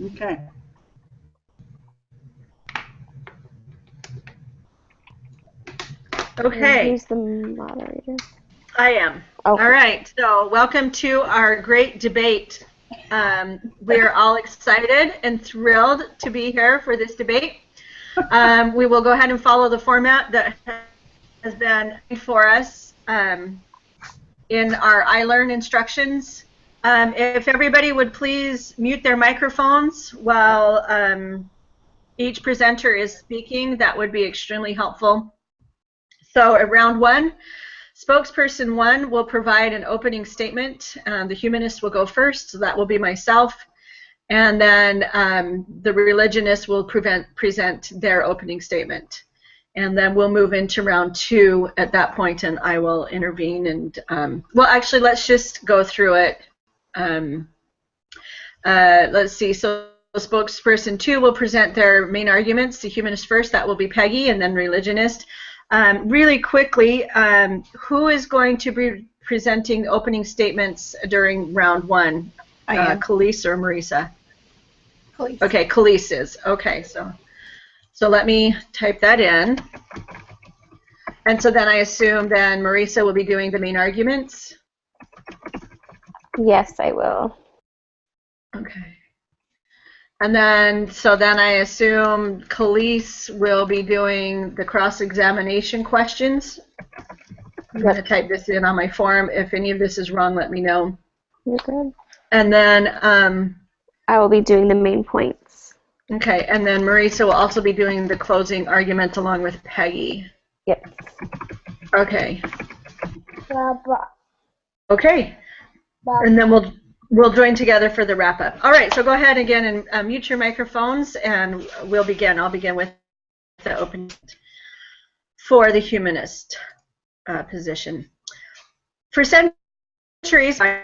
Okay. Okay. Who's the moderator? I am. Okay. All right. So welcome to our great debate. We're all excited and thrilled to be here for this debate. We will go ahead and follow the format that has been for us in our iLearn instructions. If everybody would please mute their microphones while each presenter is speaking, that would be extremely helpful. So at round one, spokesperson one will provide an opening statement. The humanist will go first, so that will be myself. And then the religionist will present their opening statement. And then we'll move into round two at that point, and I will intervene. And well, actually, let's just go through it. Let's see. So spokesperson two will present their main arguments. The humanist first, that will be Peggy, and then religionist. Really quickly, who is going to be presenting opening statements during round one? I am. Khalees or Marisa? Khalees. Okay, Khalees is. Okay, so let me type that in. And so then I assume then Marisa will be doing the main arguments? Yes, I will. Okay. And then, so then I assume Khalees will be doing the cross-examination questions. I'm going to type this in on my form. If any of this is wrong, let me know. You're good. And then, I will be doing the main points. okay, and then Marisa will also be doing the closing argument along with Peggy. Yep. Okay. Okay. And then we'll join together for the wrap-up. All right, so go ahead again and mute your microphones, and we'll begin. I'll begin with the opening for the humanist position. For centuries, by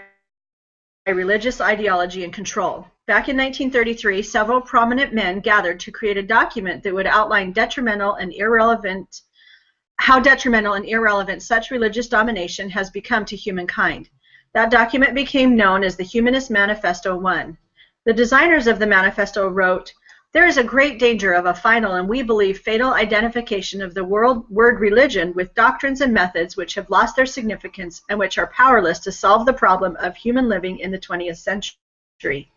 religious ideology and control. Back in 1933, several prominent men gathered to create a document that would outline how detrimental and irrelevant such religious domination has become to humankind. That document became known as the Humanist Manifesto I. The designers of the manifesto wrote, "There is a great danger of a final and we believe fatal identification of the word religion with doctrines and methods which have lost their significance and which are powerless to solve the problem of human living in the 20th century.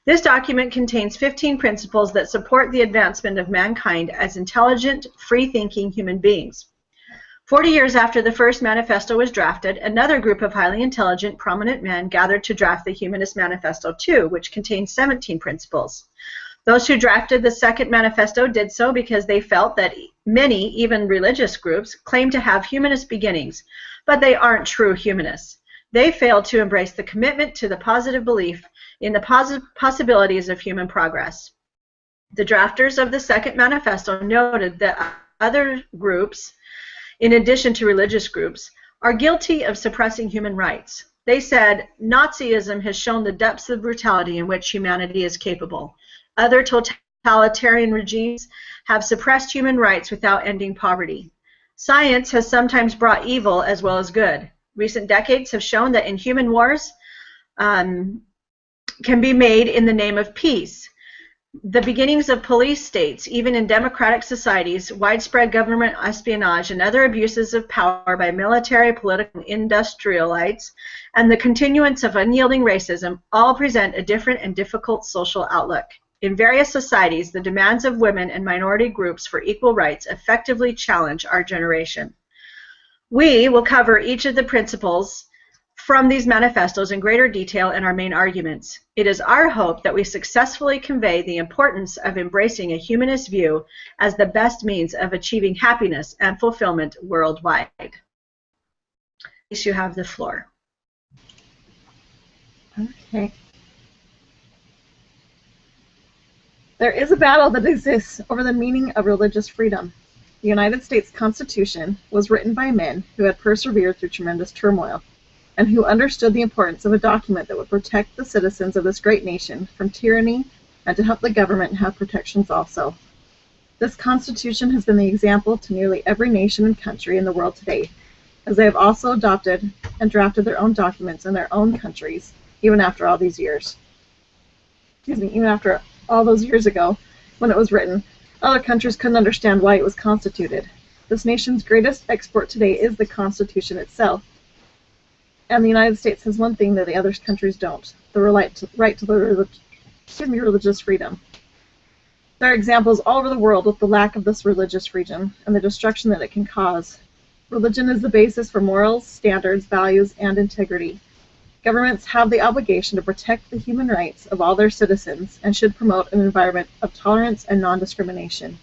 This document contains 15 principles that support the advancement of mankind as intelligent, free-thinking human beings." 40 years after the first manifesto was drafted, another group of highly intelligent, prominent men gathered to draft the Humanist Manifesto II, which contains 17 principles. Those who drafted the second manifesto did so because they felt that many, even religious groups, claim to have humanist beginnings, but they aren't true humanists. They failed to embrace the commitment to the positive belief in the possibilities of human progress. The drafters of the second manifesto noted that other groups, in addition to religious groups, are guilty of suppressing human rights. They said, Nazism has shown the depths of brutality in which humanity is capable. Other totalitarian regimes have suppressed human rights without ending poverty. Science has sometimes brought evil as well as good. Recent decades have shown that inhuman wars can be made in the name of peace. The beginnings of police states, even in democratic societies, widespread government espionage, and other abuses of power by military, political, and industrial elites, and the continuance of unyielding racism all present a different and difficult social outlook. In various societies, the demands of women and minority groups for equal rights effectively challenge our generation. We will cover each of the principles from these manifestos in greater detail in our main arguments. It is our hope that we successfully convey the importance of embracing a humanist view as the best means of achieving happiness and fulfillment worldwide. You have the floor. Okay. There is a battle that exists over the meaning of religious freedom. The United States Constitution was written by men who had persevered through tremendous turmoil, and who understood the importance of a document that would protect the citizens of this great nation from tyranny and to help the government have protections also. This Constitution has been the example to nearly every nation and country in the world today, as they have also adopted and drafted their own documents in their own countries, even after all these years. even after all those years ago when it was written, other countries couldn't understand why it was constituted. This nation's greatest export today is the Constitution itself. And the United States has one thing that the other countries don't, the right to the religious freedom. There are examples all over the world with the lack of this religious freedom and the destruction that it can cause. Religion is the basis for morals, standards, values, and integrity. Governments have the obligation to protect the human rights of all their citizens and should promote an environment of tolerance and non-discrimination.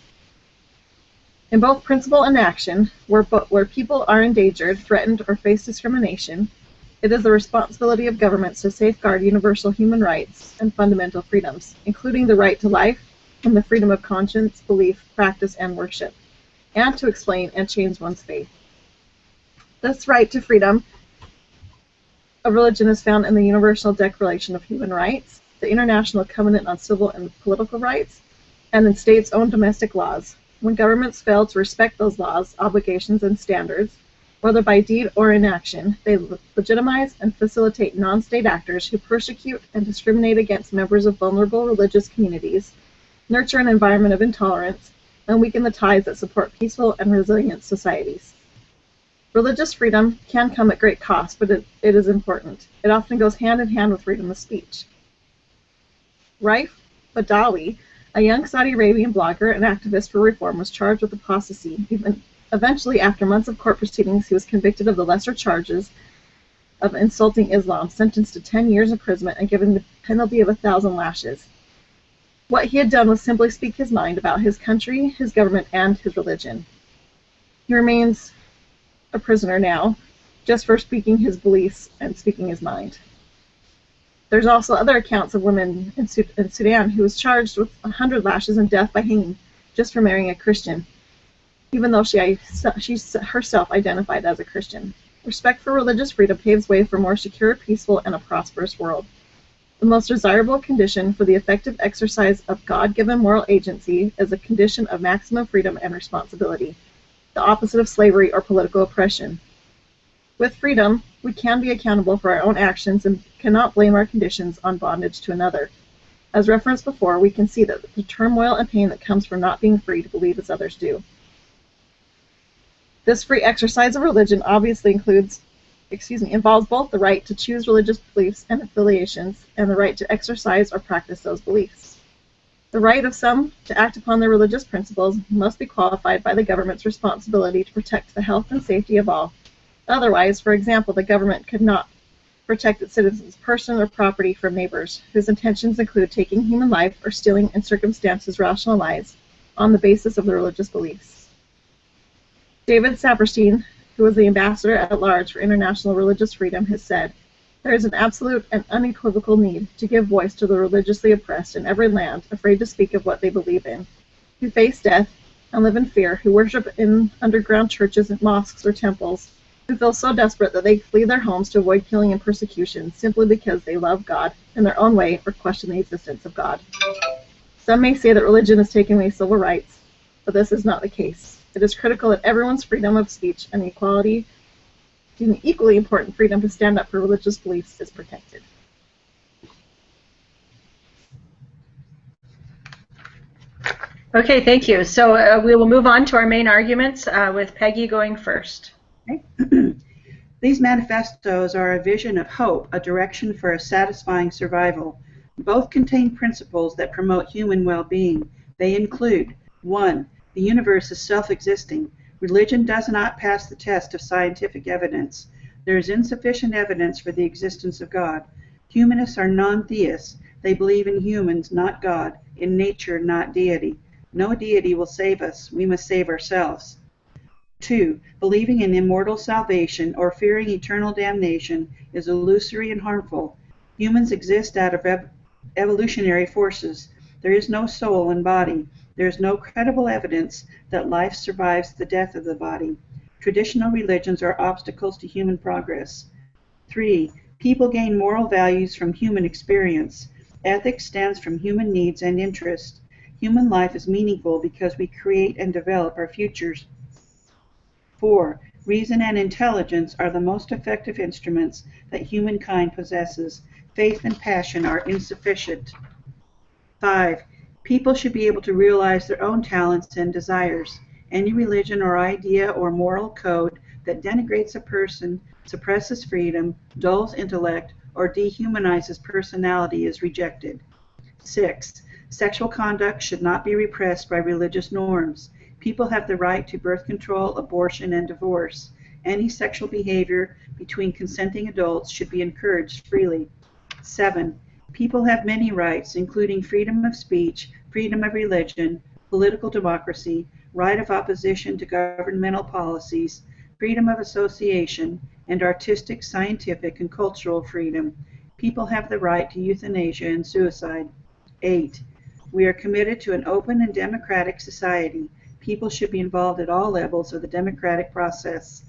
In both principle and action, where people are endangered, threatened, or face discrimination, it is the responsibility of governments to safeguard universal human rights and fundamental freedoms, including the right to life and the freedom of conscience, belief, practice, and worship, and to explain and change one's faith. This right to freedom of religion is found in the Universal Declaration of Human Rights, the International Covenant on Civil and Political Rights, and in states' own domestic laws. When governments fail to respect those laws, obligations, and standards, whether by deed or inaction, they legitimize and facilitate non-state actors who persecute and discriminate against members of vulnerable religious communities, nurture an environment of intolerance, and weaken the ties that support peaceful and resilient societies. Religious freedom can come at great cost, but it is important. It often goes hand in hand with freedom of speech. Raif Badawi, a young Saudi Arabian blogger and activist for reform, was charged with apostasy. Eventually, after months of court proceedings, he was convicted of the lesser charges of insulting Islam, sentenced to 10 years imprisonment, and given the penalty of 1,000 lashes. What he had done was simply speak his mind about his country, his government, and his religion. He remains a prisoner now, just for speaking his beliefs and speaking his mind. There's also other accounts of women in Sudan who was charged with 100 lashes and death by hanging just for marrying a Christian, even though she herself identified as a Christian. Respect for religious freedom paves way for a more secure, peaceful, and a prosperous world. The most desirable condition for the effective exercise of God-given moral agency is a condition of maximum freedom and responsibility, the opposite of slavery or political oppression. With freedom, we can be accountable for our own actions and cannot blame our conditions on bondage to another. As referenced before, we can see that the turmoil and pain that comes from not being free to believe as others do. This free exercise of religion obviously involves both the right to choose religious beliefs and affiliations and the right to exercise or practice those beliefs. The right of some to act upon their religious principles must be qualified by the government's responsibility to protect the health and safety of all. Otherwise, for example, the government could not protect its citizens' person or property from neighbors whose intentions include taking human life or stealing in circumstances rational lives on the basis of their religious beliefs. David Saperstein, who was the ambassador at large for international religious freedom, has said, "There is an absolute and unequivocal need to give voice to the religiously oppressed in every land, afraid to speak of what they believe in, who face death and live in fear, who worship in underground churches, mosques, or temples, who feel so desperate that they flee their homes to avoid killing and persecution simply because they love God in their own way or question the existence of God." Some may say that religion has taken away civil rights, but this is not the case. It is critical that everyone's freedom of speech and equally important freedom to stand up for religious beliefs is protected. Okay, thank you. So we will move on to our main arguments with Peggy going first. Okay. These manifestos are a vision of hope, a direction for a satisfying survival. Both contain principles that promote human well-being. They include: 1. The universe is self-existing. Religion does not pass the test of scientific evidence. There is insufficient evidence for the existence of God. Humanists are non-theists. They believe in humans, not God, in nature, not deity. No deity will save us. We must save ourselves. 2. Believing in immortal salvation or fearing eternal damnation is illusory and harmful. Humans exist out of evolutionary forces. There is no soul and body. There is no credible evidence that life survives the death of the body. Traditional religions are obstacles to human progress. 3. People gain moral values from human experience. Ethics stands from human needs and interests. Human life is meaningful because we create and develop our futures. 4. Reason and intelligence are the most effective instruments that humankind possesses. Faith and passion are insufficient. 5. People should be able to realize their own talents and desires. Any religion or idea or moral code that denigrates a person, suppresses freedom, dulls intellect, or dehumanizes personality is rejected. 6. Sexual conduct should not be repressed by religious norms. People have the right to birth control, abortion, and divorce. Any sexual behavior between consenting adults should be encouraged freely. 7. People have many rights, including freedom of speech, freedom of religion, political democracy, right of opposition to governmental policies, freedom of association, and artistic, scientific, and cultural freedom. People have the right to euthanasia and suicide. 8. We are committed to an open and democratic society. People should be involved at all levels of the democratic process.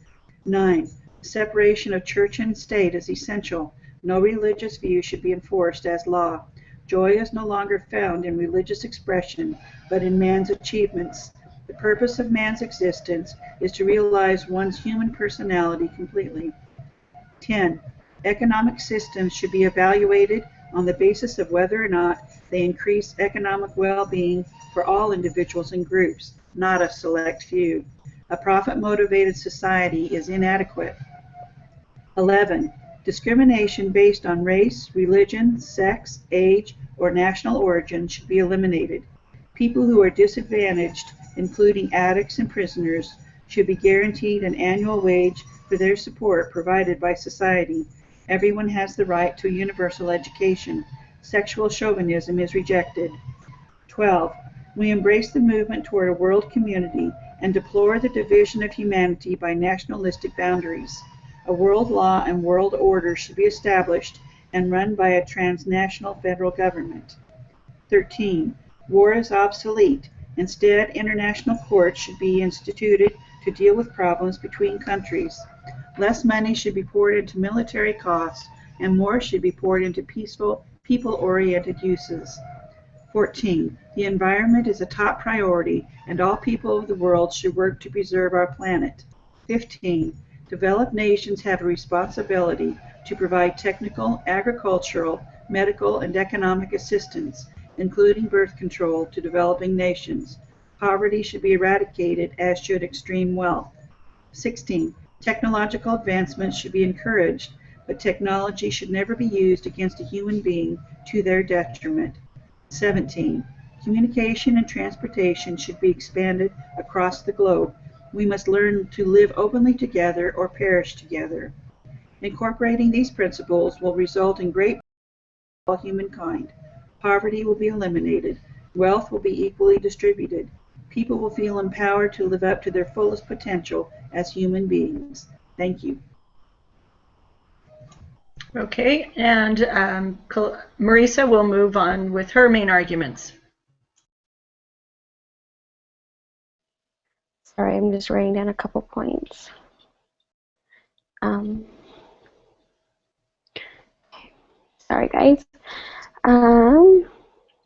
9. Separation of church and state is essential. No religious view should be enforced as law. Joy is no longer found in religious expression, but in man's achievements. The purpose of man's existence is to realize one's human personality completely. 10. Economic systems should be evaluated on the basis of whether or not they increase economic well-being for all individuals and groups, not a select few. A profit-motivated society is inadequate. 11. Discrimination based on race, religion, sex, age, or national origin should be eliminated. People who are disadvantaged, including addicts and prisoners, should be guaranteed an annual wage for their support provided by society. Everyone has the right to a universal education. Sexual chauvinism is rejected. 12. We embrace the movement toward a world community and deplore the division of humanity by nationalistic boundaries. A world law and world order should be established and run by a transnational federal government. 13. War is obsolete. Instead, international courts should be instituted to deal with problems between countries. Less money should be poured into military costs, and more should be poured into peaceful, people-oriented uses. 14. The environment is a top priority, and all people of the world should work to preserve our planet. 15. Developed nations have a responsibility to provide technical, agricultural, medical, and economic assistance, including birth control, to developing nations. Poverty should be eradicated, as should extreme wealth. 16. Technological advancements should be encouraged, but technology should never be used against a human being to their detriment. 17. Communication and transportation should be expanded across the globe. We must learn to live openly together or perish together. Incorporating these principles will result in great for all humankind. Poverty will be eliminated. Wealth will be equally distributed. People will feel empowered to live up to their fullest potential as human beings. Thank you. Okay, and Marisa will move on with her main arguments. Sorry, I'm just writing down a couple points. Sorry, guys.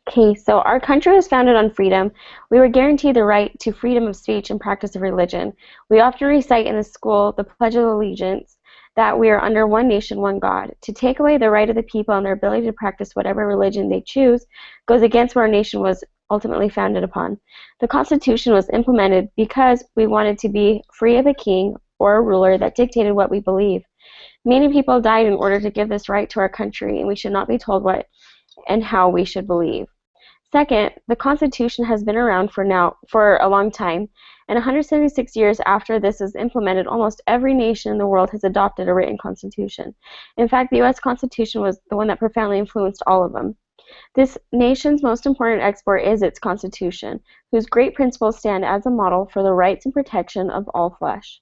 Okay, so our country was founded on freedom. We were guaranteed the right to freedom of speech and practice of religion. We often recite in the school the Pledge of Allegiance that we are under one nation, one God. To take away the right of the people and their ability to practice whatever religion they choose goes against what our nation was ultimately founded upon. The Constitution was implemented because we wanted to be free of a king or a ruler that dictated what we believe. Many people died in order to give this right to our country, and we should not be told what and how we should believe. Second, the Constitution has been around for a long time, and 176 years after this was implemented, almost every nation in the world has adopted a written constitution. In fact, the U.S. Constitution was the one that profoundly influenced all of them. This nation's most important export is its Constitution, whose great principles stand as a model for the rights and protection of all flesh.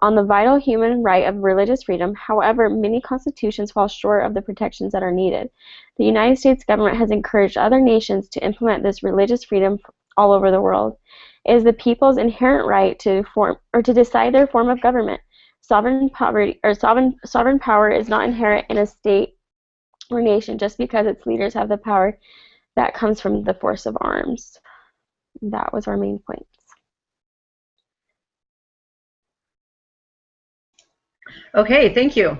On the vital human right of religious freedom, however, many constitutions fall short of the protections that are needed. The United States government has encouraged other nations to implement this religious freedom all over the world. It is the people's inherent right to form or to decide their form of government. Sovereign power is not inherent in a state or nation just because its leaders have the power that comes from the force of arms. That was our main points. Okay, thank you.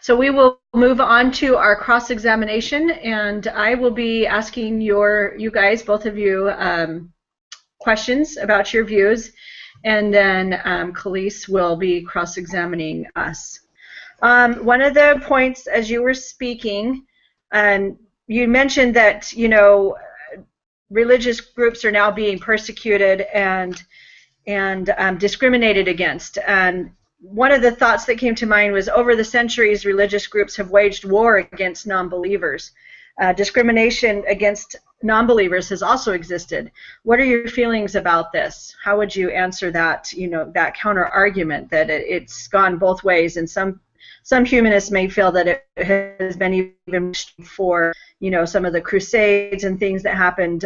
So we will move on to our cross-examination, and I will be asking you guys, both of you, questions about your views, and then Khalees will be cross-examining us. One of the points as you were speaking, you mentioned that, you know, religious groups are now being persecuted and discriminated against. And one of the thoughts that came to mind was, over the centuries, religious groups have waged war against non-believers. Discrimination against non-believers has also existed. What are your feelings about this? How would you answer that, you know, that counter argument that it's gone both ways, and some humanists may feel that it has been even for, you know, some of the crusades and things that happened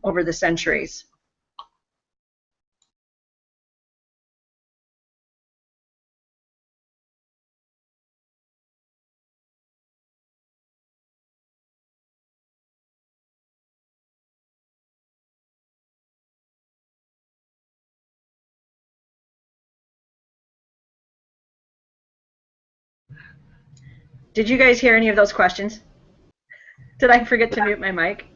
over the centuries? Did you guys hear any of those questions? Did I forget to mute my mic?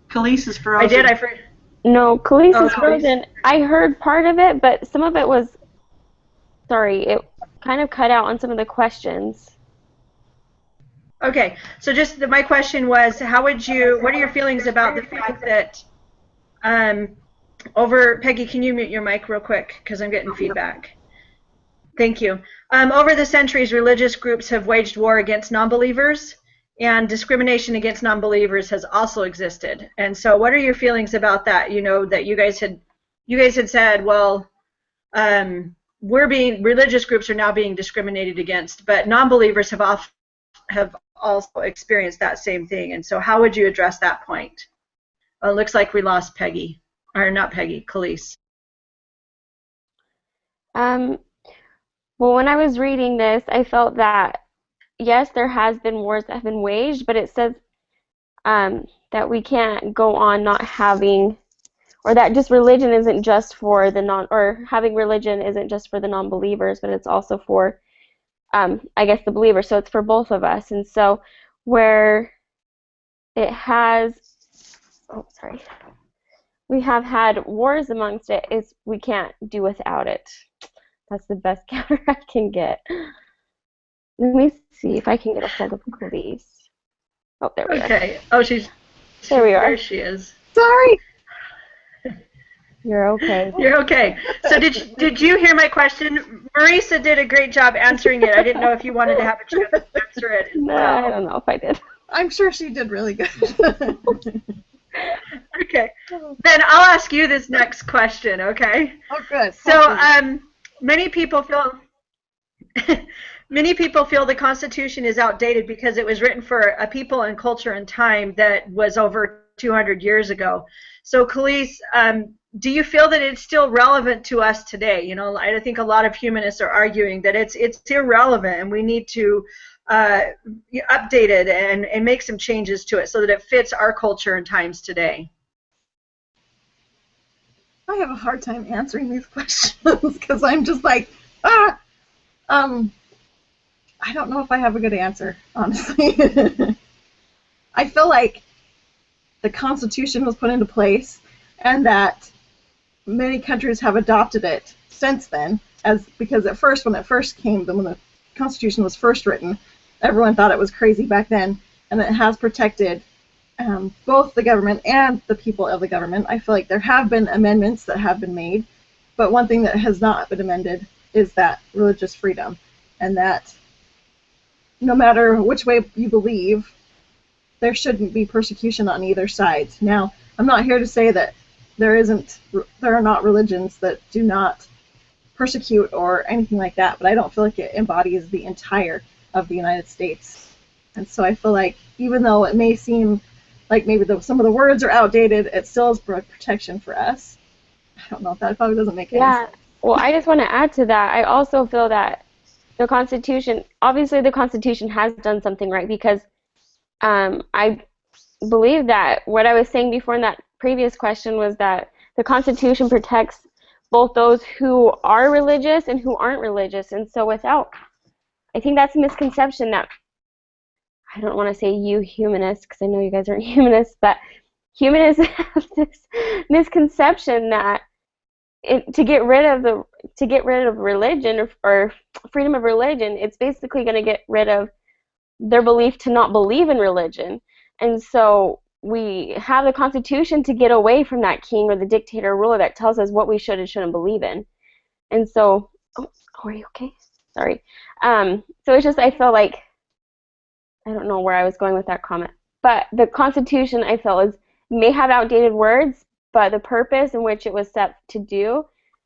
Khalees is frozen. I did. I forgot. No, Khalees Oh, is frozen. I heard part of it, but some of it was, sorry, it kind of cut out on some of the questions. Okay, so just my question was, what are your feelings about the fact that, Peggy, can you mute your mic real quick, because I'm getting feedback. Thank you. Over the centuries, religious groups have waged war against non-believers, and discrimination against non-believers has also existed. And so what are your feelings about that? You know, that you guys had said, well, religious groups are now being discriminated against, but non-believers have also experienced that same thing. And so how would you address that point? It looks like we lost Peggy, or not Peggy, Khalees. Well, when I was reading this, I felt that, yes, there has been wars that have been waged, but it says that we can't go on not having, or that just religion isn't just for the having religion isn't just for the non-believers, but it's also for, I guess, the believers. So it's for both of us. And so where it has, we have had wars amongst it, is we can't do without it. That's the best counter I can get. Let me see if I can get a hold of Khalees. Oh, there we are. Okay. Oh, there we are. There she is. Sorry. You're okay. You're okay. So did you hear my question? Marisa did a great job answering it. I didn't know if you wanted to have a chance to answer it. No, I don't know if I did. I'm sure she did really good. Okay. Then I'll ask you this next question, okay? Oh, good. So many people feel the Constitution is outdated because it was written for a people and culture and time that was over 200 years ago. So Khalees, do you feel that it's still relevant to us today? You know, I think a lot of humanists are arguing that it's irrelevant, and we need to update it and make some changes to it so that it fits our culture and times today. I have a hard time answering these questions because I'm just like, I don't know if I have a good answer, honestly. I feel like the Constitution was put into place and that many countries have adopted it since then, because at first, when the Constitution was first written, everyone thought it was crazy back then, and it has protected both the government and the people of the government. I feel like there have been amendments that have been made, but one thing that has not been amended is that religious freedom, and that no matter which way you believe, there shouldn't be persecution on either side. Now, I'm not here to say that there are not religions that do not persecute or anything like that, but I don't feel like it embodies the entire of the United States. And so I feel like even though it may seem like maybe some of the words are outdated, it still is protection for us. I don't know if that probably doesn't make any sense. Well, I just want to add to that. I also feel that the Constitution, obviously the Constitution has done something right, because I believe that what I was saying before in that previous question was that the Constitution protects both those who are religious and who aren't religious. And so without I think that's a misconception that, I don't want to say you humanists, because I know you guys aren't humanists, but humanists have this misconception that to get rid of religion, or freedom of religion, it's basically going to get rid of their belief to not believe in religion. And so we have the Constitution to get away from that king or the dictator ruler that tells us what we should and shouldn't believe in. And so, oh, are you okay? Sorry. So it's just, I feel like, I don't know where I was going with that comment, but the Constitution, I feel, may have outdated words, but the purpose in which it was set to do,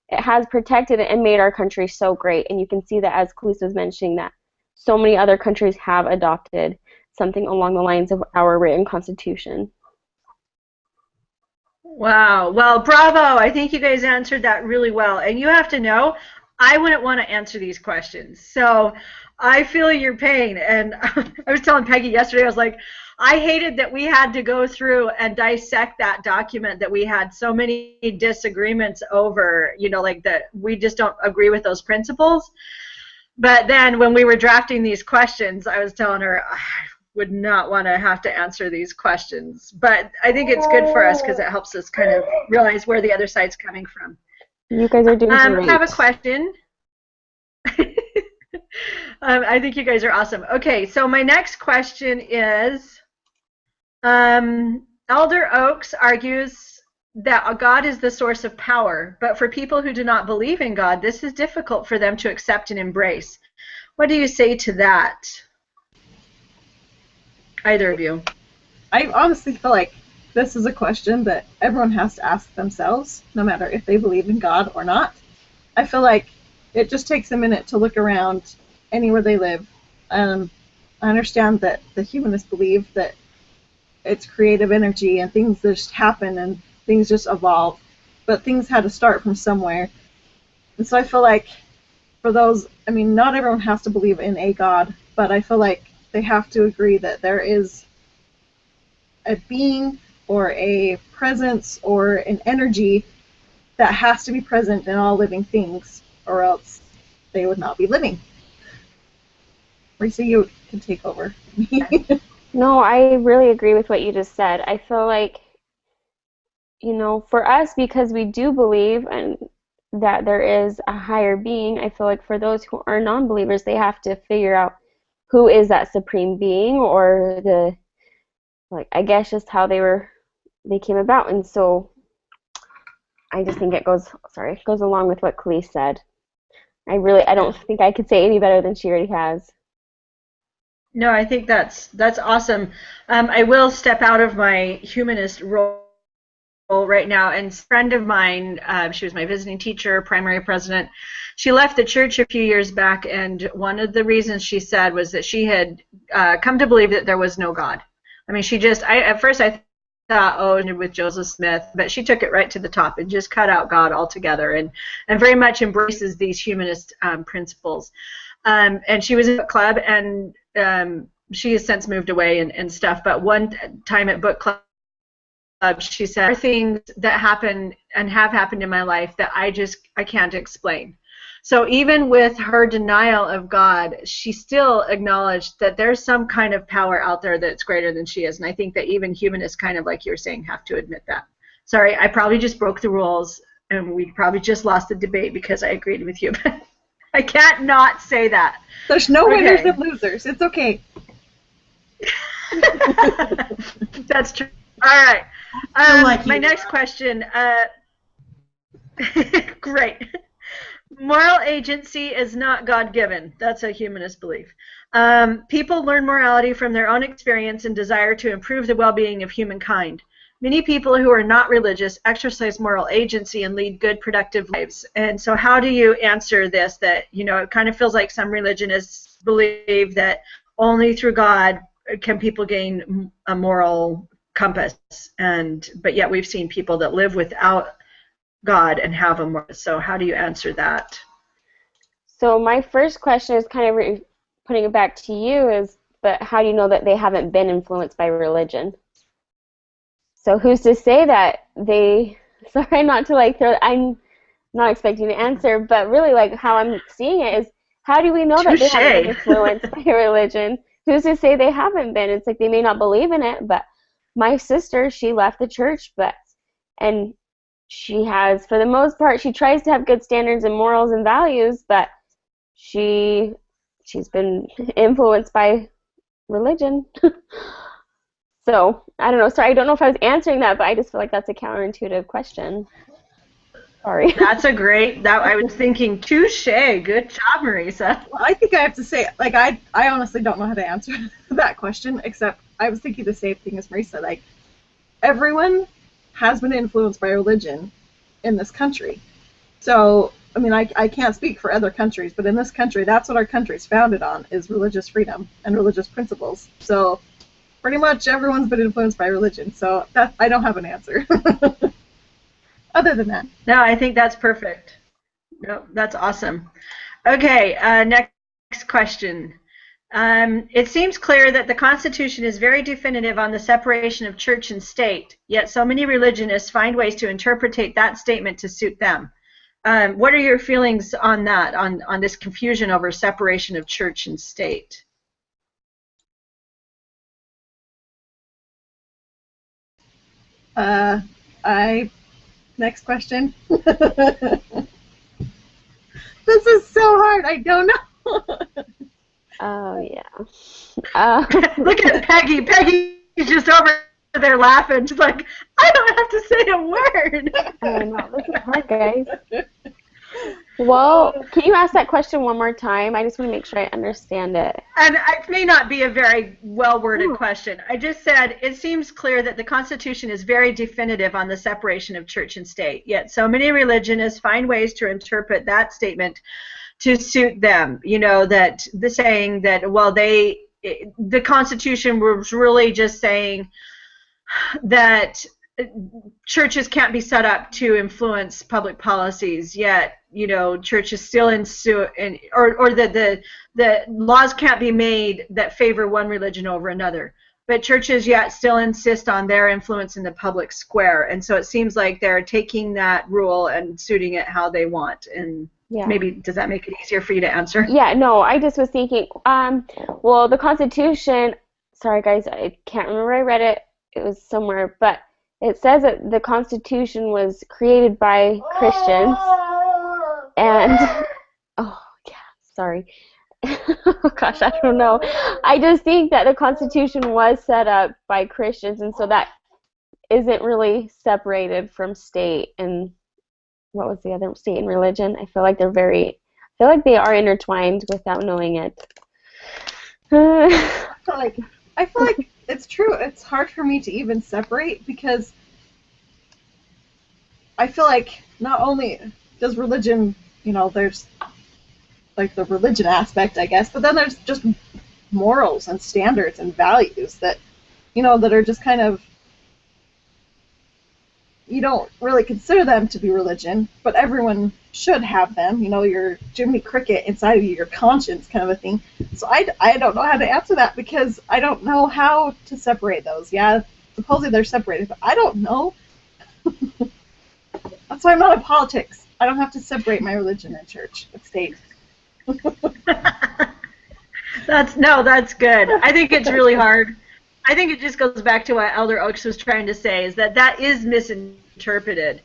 it has protected and made our country so great. And you can see that, as Khalees was mentioning, that so many other countries have adopted something along the lines of our written Constitution. Wow. Well, bravo. I think you guys answered that really well. And you have to know, I wouldn't want to answer these questions. So I feel your pain. And I was telling Peggy yesterday, I was like, I hated that we had to go through and dissect that document, that we had so many disagreements over, you know, like that we just don't agree with those principles. But then when we were drafting these questions, I was telling her I would not want to have to answer these questions. But I think it's good for us because it helps us kind of realize where the other side's coming from. You guys are doing great. I have a question. I think you guys are awesome. Okay, so my next question is, Elder Oaks argues that God is the source of power, but for people who do not believe in God, this is difficult for them to accept and embrace. What do you say to that? Either of you. I honestly feel like this is a question that everyone has to ask themselves, no matter if they believe in God or not. I feel like it just takes a minute to look around anywhere they live. I understand that the humanists believe that it's creative energy and things just happen and things just evolve, but things had to start from somewhere. And so I feel like for those, I mean, not everyone has to believe in a God, but I feel like they have to agree that there is a being or a presence or an energy that has to be present in all living things, or else they would not be living. Risa, you can take over. No, I really agree with what you just said. I feel like, you know, for us, because we do believe and that there is a higher being, I feel like for those who are non-believers, they have to figure out who is that supreme being, or the, like, I guess just how they came about. And so I just think it goes along with what Khalees said. I don't think I could say any better than she already has. No, I think that's awesome. I will step out of my humanist role right now. And a friend of mine, she was my visiting teacher, primary president. She left the church a few years back, and one of the reasons she said was that she had come to believe that there was no God. I mean, at first I thought, oh, with Joseph Smith, but she took it right to the top and just cut out God altogether, and very much embraces these humanist principles. And she was in a book club, and she has since moved away and stuff. But one time at book club, she said, there are things that happen and have happened in my life that I can't explain. So even with her denial of God, she still acknowledged that there's some kind of power out there that's greater than she is. And I think that even humanists, kind of like you're saying, have to admit that. Sorry, I probably just broke the rules, and we probably just lost the debate because I agreed with you. But I can't not say that. There's no winners and losers. It's okay. That's true. All right. My next question. Great. Moral agency is not God-given. That's a humanist belief. People learn morality from their own experience and desire to improve the well-being of humankind. Many people who are not religious exercise moral agency and lead good, productive lives. And so how do you answer this, that, you know, it kind of feels like some religionists believe that only through God can people gain a moral compass, but yet we've seen people that live without God and have a moral. So how do you answer that? So my first question is kind of putting it back to you, but how do you know that they haven't been influenced by religion? So who's to say that sorry, not to like throw, I'm not expecting an answer, but really like how I'm seeing it is How do we know that they haven't been Touche. influenced by religion? Who's to say they haven't been? It's like they may not believe in it, but my sister, she left the church, and she has, for the most part, she tries to have good standards and morals and values, but she's been influenced by religion. So, I don't know. Sorry, I don't know if I was answering that, but I just feel like that's a counterintuitive question. Sorry. That's a great, that I was thinking, touche. Good job, Marisa. Well, I think I have to say, like, I honestly don't know how to answer that question, except I was thinking the same thing as Marisa. Like, everyone has been influenced by religion in this country. So, I mean, I can't speak for other countries, but in this country, that's what our country is founded on, is religious freedom and religious principles. So, pretty much everyone's been influenced by religion. So, that I don't have an answer. Other than that. No, I think that's perfect. No, that's awesome. Okay, next question. It seems clear that the Constitution is very definitive on the separation of church and state, yet so many religionists find ways to interpret that statement to suit them. What are your feelings on that, on this confusion over separation of church and state? Next question. This is so hard. I don't know. Oh, yeah. Look at Peggy. Peggy's just over there laughing. She's like, I don't have to say a word. I know. This is hard, guys. Well, can you ask that question one more time? I just want to make sure I understand it. And it may not be a very well-worded question. I just said, it seems clear that the Constitution is very definitive on the separation of church and state, yet so many religionists find ways to interpret that statement to suit them. You know, that the saying that, well, the Constitution was really just saying that churches can't be set up to influence public policies, yet, you know, churches still or that the laws can't be made that favor one religion over another. But churches yet still insist on their influence in the public square. And so it seems like they're taking that rule and suiting it how they want. And yeah. Maybe, does that make it easier for you to answer? Yeah, no, I just was thinking, well, the Constitution, sorry guys, I can't remember where I read it. It was somewhere, but it says that the Constitution was created by Christians, and, oh, yeah, sorry. Gosh, I don't know. I just think that the Constitution was set up by Christians, and so that isn't really separated from state and, what was the other, state and religion? I feel like they are intertwined without knowing it. I feel like it's true. It's hard for me to even separate because I feel like not only does religion, you know, there's like the religion aspect, I guess, but then there's just morals and standards and values that, you know, that are just kind of, you don't really consider them to be religion, but everyone should have them. You know, your Jiminy Cricket inside of you, your conscience kind of a thing. So I don't know how to answer that because I don't know how to separate those. Yeah, supposedly they're separated, but I don't know. That's why I'm not in politics. I don't have to separate my religion and church and state. That's good. I think it's really hard. I think it just goes back to what Elder Oaks was trying to say, is that is misinterpreted.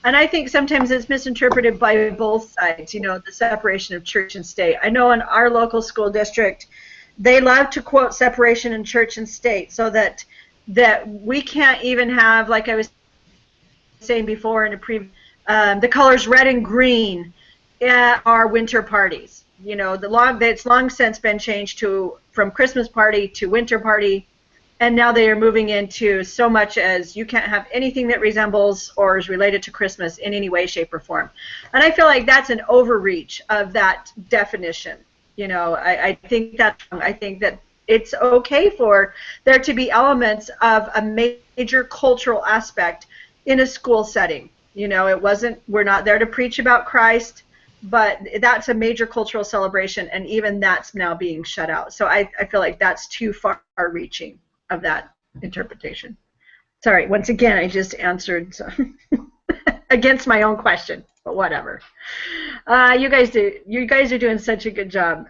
And I think sometimes it's misinterpreted by both sides, you know, the separation of church and state. I know in our local school district, they love to quote separation in church and state, so that we can't even have, like I was saying before in a the colors red and green at our winter parties. You know, it's long since been changed from Christmas party to winter party. And now they are moving into so much as you can't have anything that resembles or is related to Christmas in any way, shape, or form. And I feel like that's an overreach of that definition. You know, I think that it's okay for there to be elements of a major cultural aspect in a school setting. You know, we're not there to preach about Christ, but that's a major cultural celebration, and even that's now being shut out. So I feel like that's too far-reaching of that interpretation. Sorry, once again, I just answered against my own question, but whatever. You guys are doing such a good job.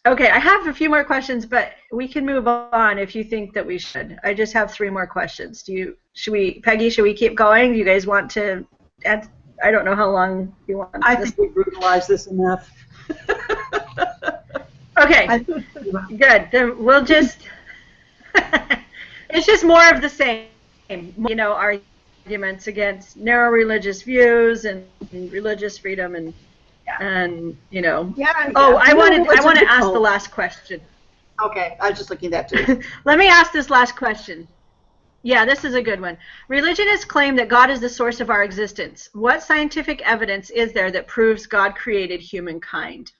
Okay, I have a few more questions, but we can move on if you think that we should. I just have 3 more questions. Peggy, should we keep going? Do you guys want to add? I don't know how long you want. I think we brutalized this enough. Okay, good. Then we'll just. It's just more of the same. You know, arguments against narrow religious views and religious freedom and you know. Yeah. Oh, I want to ask the last question. Okay, I was just looking at that too. Let me ask this last question. Yeah, this is a good one. Religion has claimed that God is the source of our existence. What scientific evidence is there that proves God created humankind?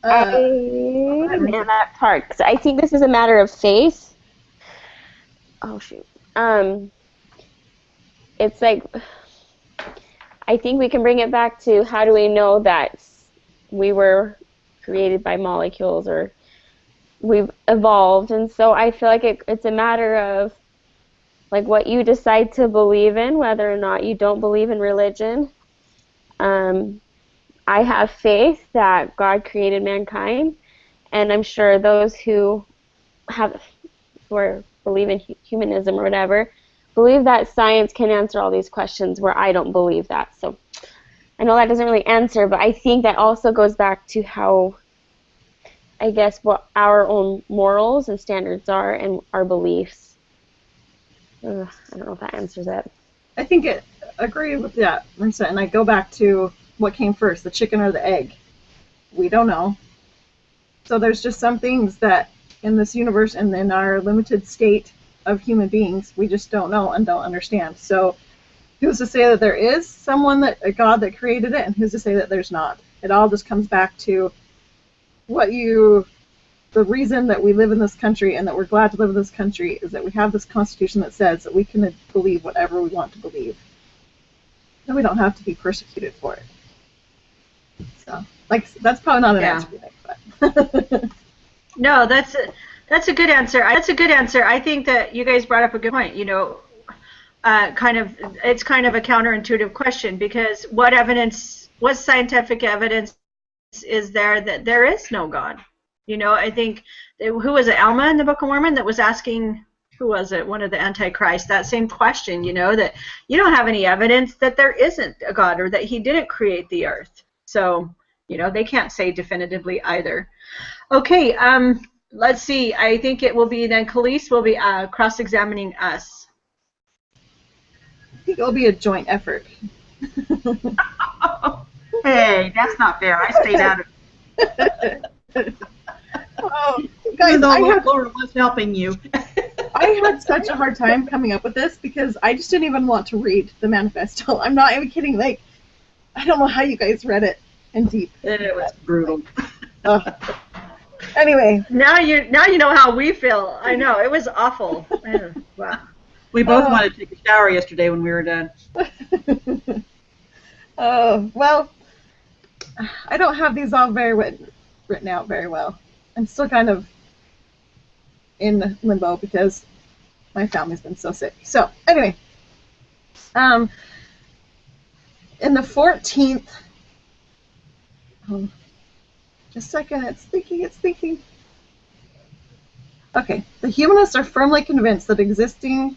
Man, that's hard. 'Cause I think this is a matter of faith. Oh shoot. It's like, I think we can bring it back to how do we know that we were created by molecules or we've evolved, and so I feel like it's a matter of like what you decide to believe in, whether or not you don't believe in religion. I have faith that God created mankind, and I'm sure those who believe in humanism or whatever believe that science can answer all these questions where I don't believe that. So I know that doesn't really answer, but I think that also goes back to how, I guess, what our own morals and standards are and our beliefs. I don't know if that answers it. I think I agree with that, Marissa, and I go back to what came first, the chicken or the egg? We don't know. So there's just some things that in this universe and in our limited state of human beings, we just don't know and don't understand. So who's to say that there is a God that created it, and who's to say that there's not? It all just comes back to the reason that we live in this country and that we're glad to live in this country is that we have this Constitution that says that we can believe whatever we want to believe. And we don't have to be persecuted for it. So, that's probably not an answer, but. No, that's a good answer. That's a good answer. I think that you guys brought up a good point. You know, it's kind of a counterintuitive question because what scientific evidence is there that there is no God? You know, I think who was it, Alma in the Book of Mormon that was asking, who was it, one of the Antichrist, that same question, you know, that you don't have any evidence that there isn't a God or that he didn't create the earth. So, you know, they can't say definitively either. Okay, let's see. I think it will be then Khalees will be cross-examining us. I think it will be a joint effort. Hey, that's not fair. I stayed out of it. Oh, guys, Laura was helping you. I had such a hard time coming up with this because I just didn't even want to read the manifesto. I'm not even kidding. Like, I don't know how you guys read it in deep. It was brutal. Anyway. Now you know how we feel. I know, it was awful. Wow. We both wanted to take a shower yesterday when we were done. Well, I don't have these all written out very well. I'm still kind of in limbo because my family's been so sick. So, anyway. In the 14th... just a second, it's thinking. Okay, the humanists are firmly convinced that existing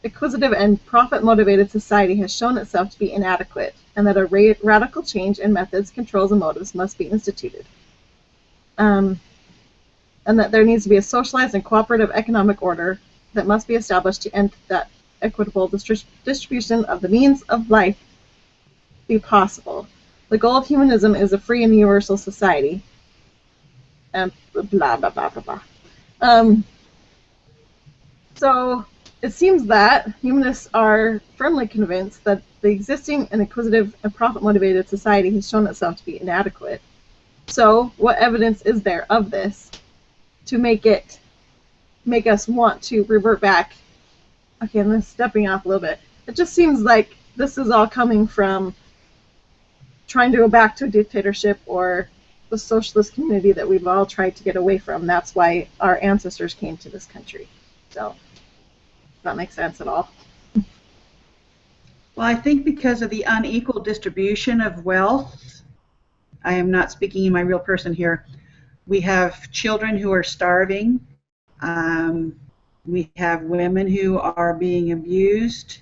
acquisitive and profit-motivated society has shown itself to be inadequate, and that a radical change in methods, controls, and motives must be instituted. And that there needs to be a socialized and cooperative economic order that must be established to end that equitable distribution of the means of life be possible. The goal of humanism is a free and universal society. And blah, blah, blah, blah, blah. So it seems that humanists are firmly convinced that the existing and acquisitive and profit-motivated society has shown itself to be inadequate. So what evidence is there of this to make us want to revert back? Okay, I'm stepping off a little bit. It just seems like this is all coming from trying to go back to a dictatorship or the socialist community that we've all tried to get away from. That's why our ancestors came to this country. So that makes sense at all. Well, I think because of the unequal distribution of wealth, I am not speaking in my real person here, we have children who are starving. We have women who are being abused.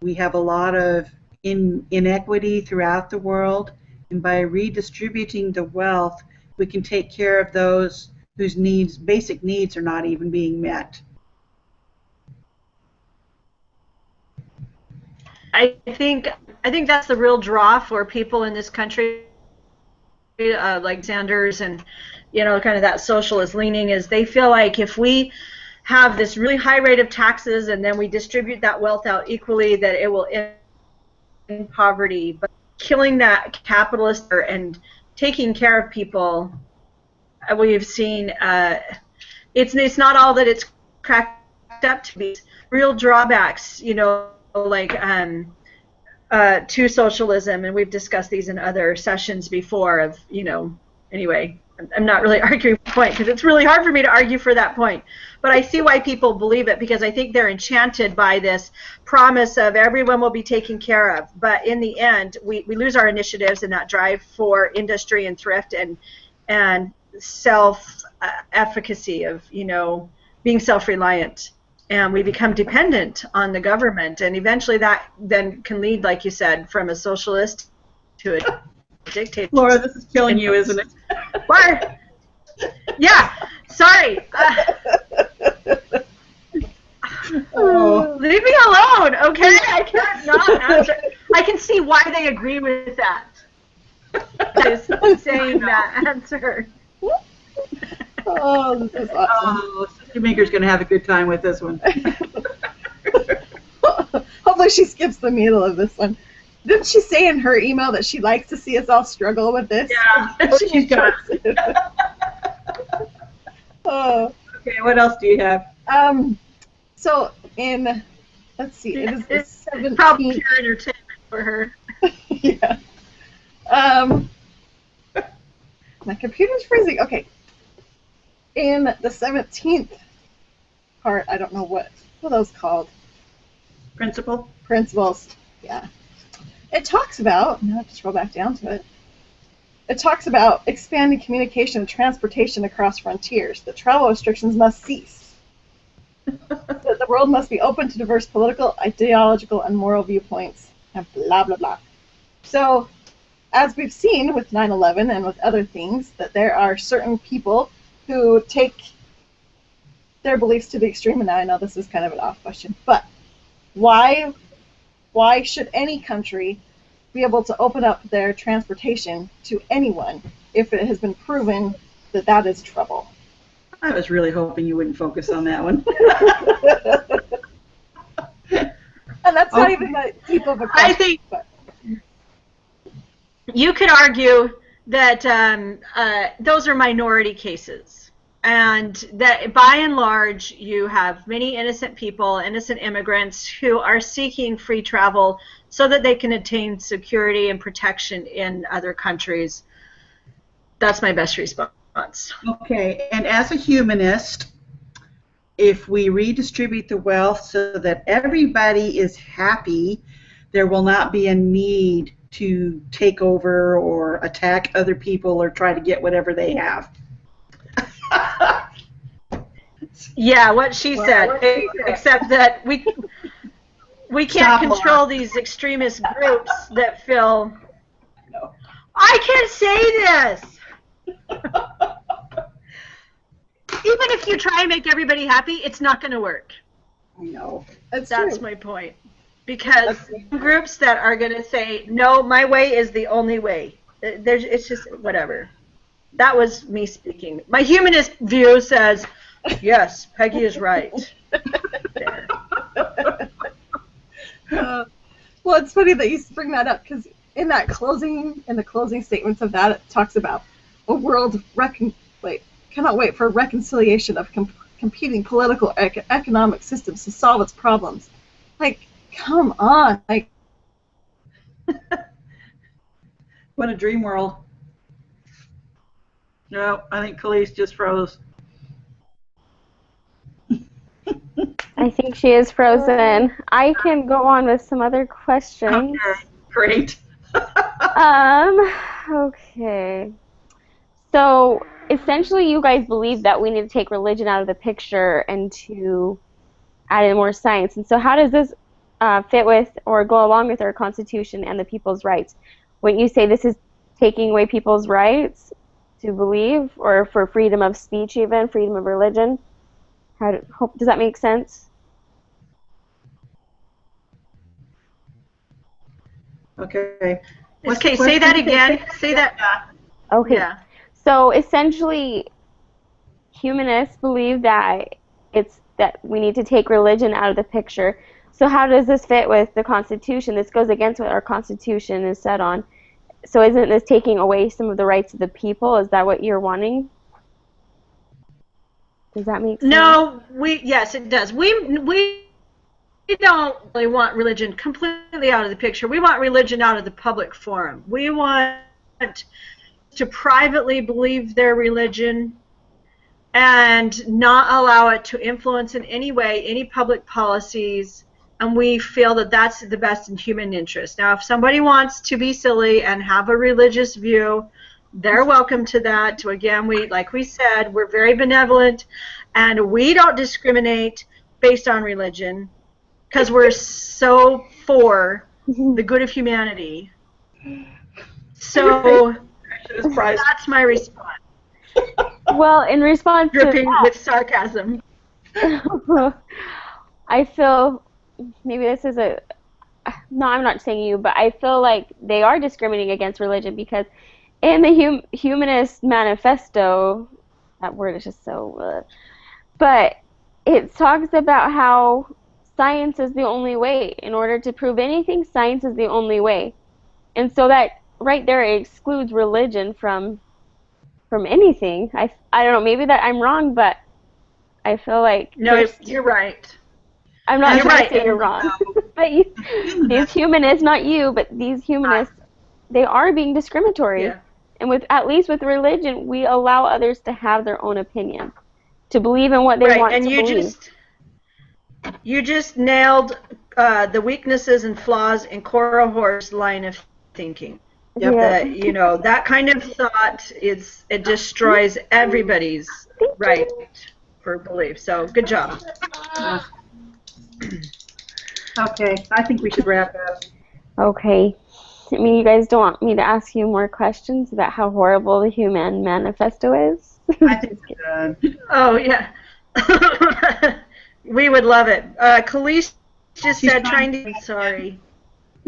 We have a lot of inequity throughout the world. And by redistributing the wealth, we can take care of those whose basic needs are not even being met. I think that's the real draw for people in this country, like Sanders and kind of that socialist leaning, is they feel like if we have this really high rate of taxes and then we distribute that wealth out equally, that it will end poverty. But killing that capitalist and taking care of people, we've seen it's not all that it's cracked up to be. Real drawbacks, like to socialism, and we've discussed these in other sessions before of, anyway, I'm not really arguing the point because it's really hard for me to argue for that point. But I see why people believe it, because I think they're enchanted by this promise of everyone will be taken care of. But in the end, we lose our initiatives and that drive for industry and thrift and self-efficacy of, being self-reliant. And we become dependent on the government. And eventually that then can lead, like you said, from a socialist to a dictator. Laura, this is killing you, isn't it? What? Yeah, sorry. Leave me alone, okay? I can't not answer. I can see why they agree with that. Just saying that answer. Oh, this is awesome. Oh, Sister Maker's going to have a good time with this one. Hopefully she skips the middle of this one. Didn't she say in her email that she likes to see us all struggle with this? Yeah, she's got it. Oh. Okay, what else do you have? So in, let's see, it is the 17th. Probably pure entertainment for her. Yeah. My computer's freezing. Okay. In the 17th part, I don't know what are those called? Principles. Yeah. It talks about, now I have to scroll back down to it. It talks about expanding communication and transportation across frontiers. That travel restrictions must cease. That the world must be open to diverse political, ideological, and moral viewpoints, and blah, blah, blah. So, as we've seen with 9/11 and with other things, that there are certain people who take their beliefs to the extreme, and now I know this is kind of an off question, but why should any country be able to open up their transportation to anyone if it has been proven that that is trouble? I was really hoping you wouldn't focus on that one. And that's not even that deep of a question. I think you could argue that those are minority cases. And that by and large, you have many innocent people, innocent immigrants who are seeking free travel so that they can attain security and protection in other countries. That's my best response. Okay, and as a humanist, if we redistribute the wealth so that everybody is happy, there will not be a need to take over or attack other people or try to get whatever they have. Yeah, what she said, except that we can't control these extremist groups that feel, I can say this. Even if you try and make everybody happy, it's not going to work. I know. That's my point. Because groups that are going to say, no, my way is the only way. It's just whatever. That was me speaking. My humanist view says, yes, Peggy is right. Well, it's funny that you bring that up, because in the closing statements of that, it talks about a world cannot wait for reconciliation of competing political economic systems to solve its problems. Like, come on! Like, what a dream world. No, I think Khalees just froze. I think she is frozen. I can go on with some other questions. Okay, great. Okay. So essentially, you guys believe that we need to take religion out of the picture and to add in more science. And so, how does this fit with or go along with our Constitution and the people's rights? Wouldn't you say this is taking away people's rights to believe, or for freedom of speech, even freedom of religion? Does that make sense? Okay. Okay, say that again. Say that. Okay. Yeah. So essentially, humanists believe that we need to take religion out of the picture. So how does this fit with the Constitution? This goes against what our Constitution is set on. So isn't this taking away some of the rights of the people? Is that what you're wanting? Does that make sense? No, yes, it does. We don't really want religion completely out of the picture. We want religion out of the public forum. We want to privately believe their religion and not allow it to influence in any way any public policies, and we feel that that's the best in human interest. Now, if somebody wants to be silly and have a religious view, they're welcome to that. So again, like we said, we're very benevolent, and we don't discriminate based on religion because we're so for the good of humanity. So that's my response. Well, in response Dripping to that, with sarcasm. I feel maybe this is no, I'm not saying you, but I feel like they are discriminating against religion because in the Humanist Manifesto, that word is just so, but it talks about how science is the only way. In order to prove anything, science is the only way. And so that right there excludes religion from anything. I don't know, maybe that I'm wrong, but I feel like no, you're right. I'm not trying to say you're No. wrong, but these humanists, not you, but these humanists, they are being discriminatory. Yeah. And at least with religion, we allow others to have their own opinion, to believe in what they want and to believe. You just nailed the weaknesses and flaws in Cora Hor's line of thinking. Yep. Yeah. That kind of thought it destroys everybody's right for belief. So good job. Okay, I think we should wrap up. Okay. I mean, you guys don't want me to ask you more questions about how horrible the Human Manifesto is? I think we're done. Oh, yeah. We would love it. Khalees just said trying to... Sorry.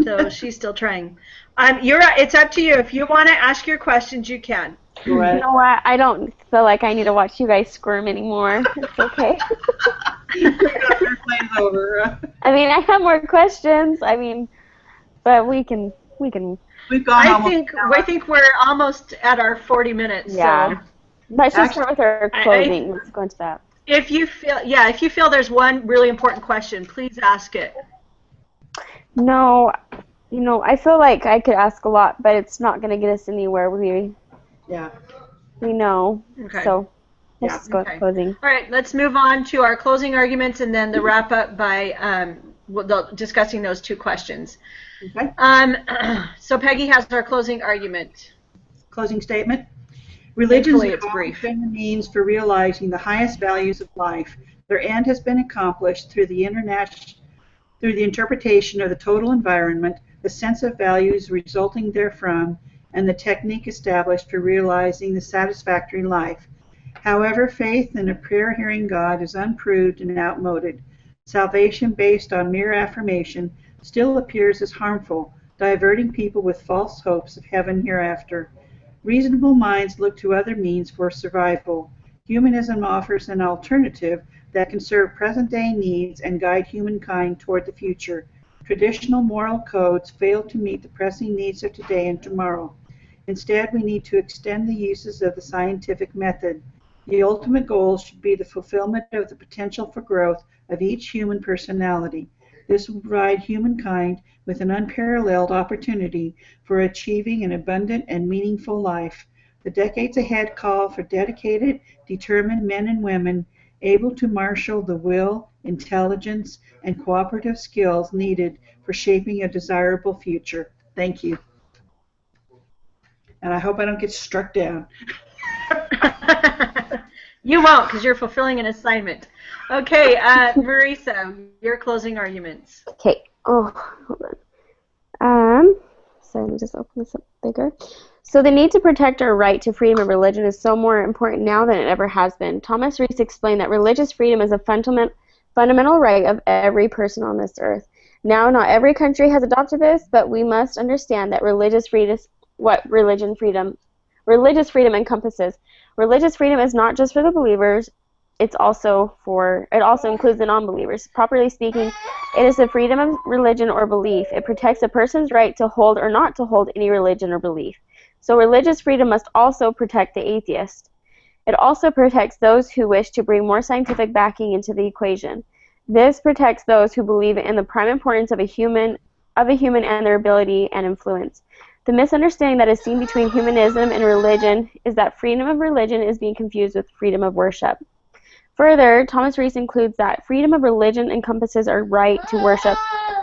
So she's still trying. It's up to you. If you want to ask your questions, you can. You know what? I don't feel like I need to watch you guys squirm anymore. It's okay. Over. I mean, I have more questions. I mean, but we can. We've gone I think we're almost at our 40 minutes. Yeah. So. Let's just start with our closing. Let's go into that. If you feel there's one really important question, please ask it. No, I feel like I could ask a lot, but it's not going to get us anywhere. We know. Okay. So let's go with closing. All right, let's move on to our closing arguments and then the wrap up by discussing those two questions. Okay. So Peggy has our closing argument. Closing statement. Religions It's have brief. been the means for realizing the highest values of life. Their end has been accomplished through the interpretation of the total environment, the sense of values resulting therefrom, and the technique established for realizing the satisfactory life. However, faith in a prayer-hearing God is unproved and outmoded. Salvation based on mere affirmation still appears as harmful, diverting people with false hopes of heaven hereafter. Reasonable minds look to other means for survival. Humanism offers an alternative that can serve present-day needs and guide humankind toward the future. Traditional moral codes fail to meet the pressing needs of today and tomorrow. Instead, we need to extend the uses of the scientific method. The ultimate goal should be the fulfillment of the potential for growth of each human personality. This will provide humankind with an unparalleled opportunity for achieving an abundant and meaningful life. The decades ahead call for dedicated, determined men and women able to marshal the will, intelligence, and cooperative skills needed for shaping a desirable future. Thank you. And I hope I don't get struck down. You won't, because you're fulfilling an assignment. Okay, Marisa, your closing arguments. Okay. Oh, hold on. So let me just open this up bigger. So the need to protect our right to freedom of religion is so more important now than it ever has been. Thomas Reese explained that religious freedom is a fundamental right of every person on this earth. Now, not every country has adopted this, but we must understand that religious freedom encompasses. Religious freedom is not just for the believers, it also includes the non-believers. Properly speaking, it is the freedom of religion or belief. It protects a person's right to hold or not to hold any religion or belief. So religious freedom must also protect the atheist. It also protects those who wish to bring more scientific backing into the equation. This protects those who believe in the prime importance of a human and their ability and influence. The misunderstanding that is seen between humanism and religion is that freedom of religion is being confused with freedom of worship. Further, Thomas Reese includes that freedom of religion encompasses our right to worship,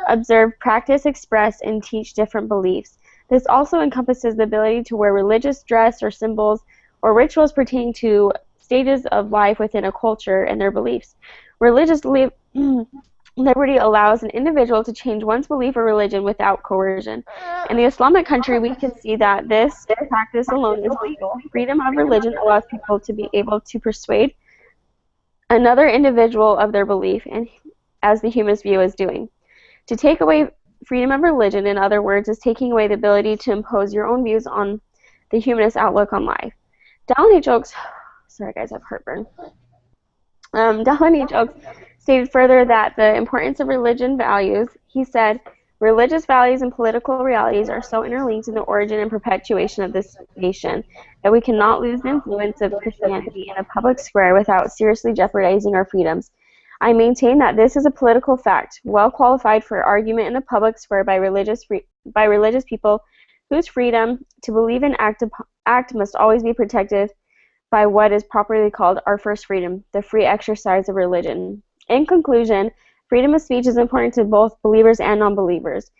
observe, practice, express, and teach different beliefs. This also encompasses the ability to wear religious dress or symbols or rituals pertaining to stages of life within a culture and their beliefs. Religious liberty allows an individual to change one's belief or religion without coercion. In the Islamic country, we can see that this practice alone is legal. Freedom of religion allows people to be able to persuade another individual of their belief, and as the humanist view is doing. To take away freedom of religion, in other words, is taking away the ability to impose your own views on the humanist outlook on life. Dallin H. Oaks, sorry guys, I have heartburn. Dallin H. Oaks stated further that the importance of religion values, he said, religious values and political realities are so interlinked in the origin and perpetuation of this nation that we cannot lose the influence of Christianity in a public square without seriously jeopardizing our freedoms. I maintain that this is a political fact, well qualified for argument in the public square by religious people whose freedom to believe and act must always be protected by what is properly called our first freedom, the free exercise of religion. In conclusion, freedom of speech is important to both believers and non-believers,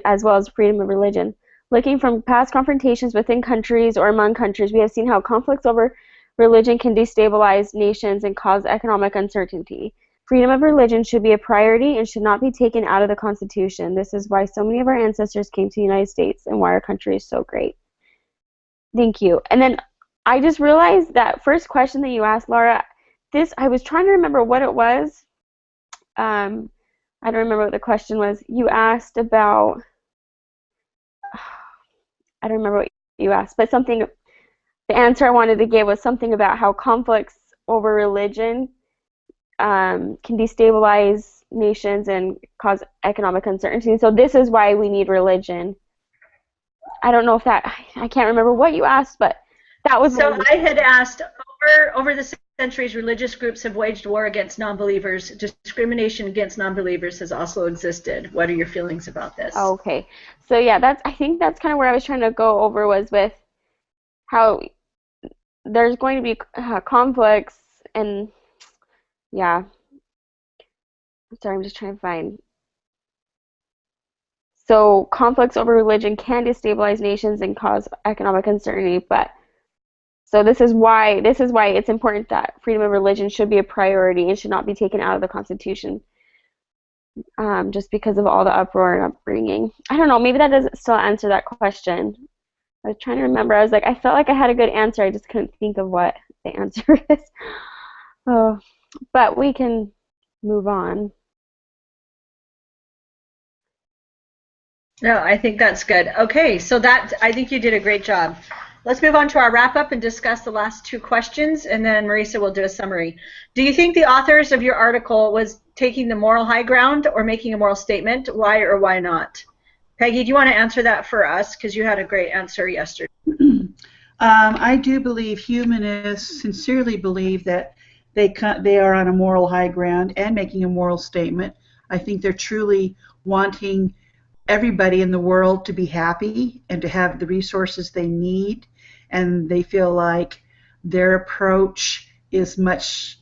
as well as freedom of religion. Looking from past confrontations within countries or among countries, we have seen how conflicts over religion can destabilize nations and cause economic uncertainty. Freedom of religion should be a priority and should not be taken out of the Constitution. This is why so many of our ancestors came to the United States and why our country is so great. Thank you. And then I just realized that first question that you asked, Laura, I was trying to remember what it was. I don't remember what the question was. You asked about, I don't remember what you asked, but the answer I wanted to give was something about how conflicts over religion can destabilize nations and cause economic uncertainty. So this is why we need religion. I don't know if I can't remember what you asked, but that was. So I had asked, over the centuries, religious groups have waged war against non-believers. Discrimination against non-believers has also existed. What are your feelings about this? Okay. So yeah, I think that's kind of where I was trying to go over, was with how there's going to be conflicts, and yeah. Sorry, I'm just trying to find. So conflicts over religion can destabilize nations and cause economic uncertainty, but so this is why it's important that freedom of religion should be a priority and should not be taken out of the Constitution, just because of all the uproar and upbringing. I don't know, maybe that doesn't still answer that question. I was trying to remember. I was like, I felt like I had a good answer. I just couldn't think of what the answer is. Oh, but we can move on. No, I think that's good. Okay, so I think you did a great job. Let's move on to our wrap-up and discuss the last two questions, and then Marisa will do a summary. Do you think the authors of your article was taking the moral high ground or making a moral statement? Why or why not? Peggy, do you want to answer that for us? Because you had a great answer yesterday. I do believe humanists sincerely believe that they are on a moral high ground and making a moral statement. I think they're truly wanting everybody in the world to be happy and to have the resources they need, and they feel like their approach is much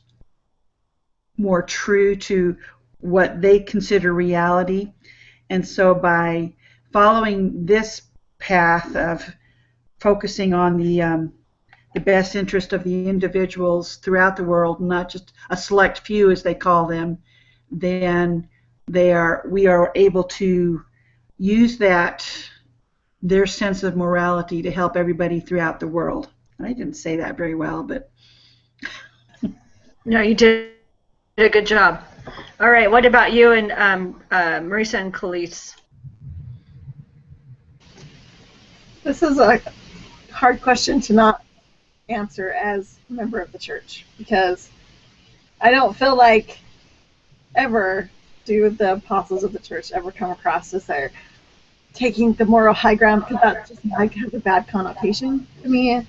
more true to what they consider reality. And so by following this path of focusing on the best interest of the individuals throughout the world, not just a select few as they call them, then we are able to use their sense of morality to help everybody throughout the world. I didn't say that very well, but no, you did a good job. All right, what about you and Marisa and Khalees? This is a hard question to not answer as a member of the church, because I don't feel like ever do the apostles of the church ever come across as they're taking the moral high ground, because that just like has a bad connotation to me.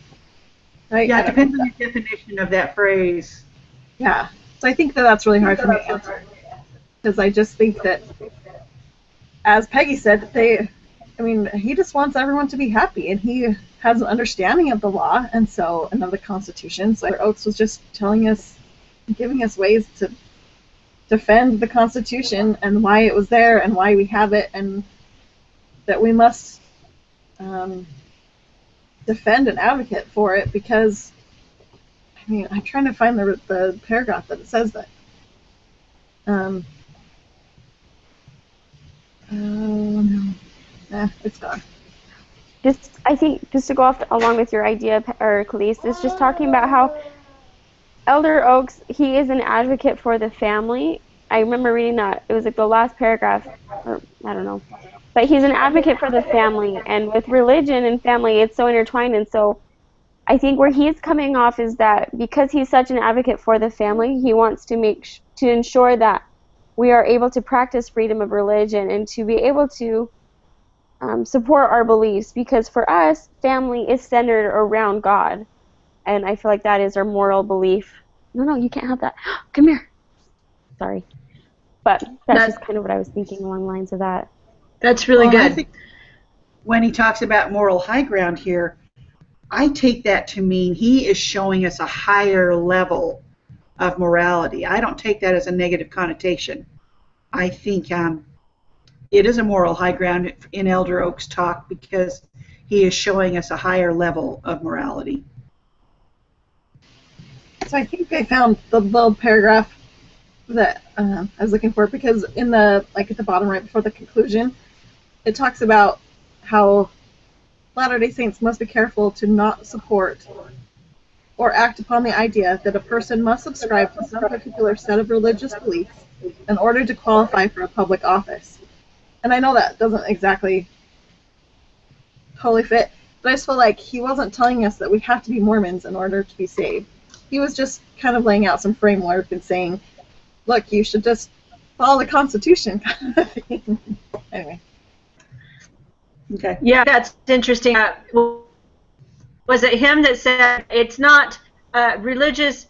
Right? yeah, it depends on your definition of that phrase. Yeah. So I think that that's really hard for me to answer, because I just think that, as Peggy said, he just wants everyone to be happy, and he has an understanding of the law and of the Constitution. So Oaks was just telling us, giving us ways to defend the Constitution and why it was there and why we have it, and that we must defend and advocate for it, because I'm trying to find the paragraph that it says that. Oh no. It's gone. I think, just to go off along with your idea, or Khalees, is just talking about how Elder Oaks, he is an advocate for the family. I remember reading that. It was like the last paragraph, or I don't know. But he's an advocate for the family, and with religion and family, it's so intertwined. And so I think where he's coming off is that because he's such an advocate for the family, he wants to ensure that we are able to practice freedom of religion and to be able to support our beliefs, because for us, family is centered around God, and I feel like that is our moral belief. No, you can't have that. Come here. Sorry. But that's just kind of what I was thinking along the lines of that. That's really good. I think when he talks about moral high ground here, I take that to mean he is showing us a higher level of morality. I don't take that as a negative connotation. I think it is a moral high ground in Elder Oaks talk, because he is showing us a higher level of morality. So I think I found the little paragraph that I was looking for, because at the bottom right before the conclusion, it talks about how Latter-day Saints must be careful to not support or act upon the idea that a person must subscribe to some particular set of religious beliefs in order to qualify for a public office. And I know that doesn't exactly totally fit, but I just feel like he wasn't telling us that we have to be Mormons in order to be saved. He was just kind of laying out some framework and saying, look, you should just follow the Constitution kind of thing. Anyway. Okay. Yeah, that's interesting. Was it him that said it's not religious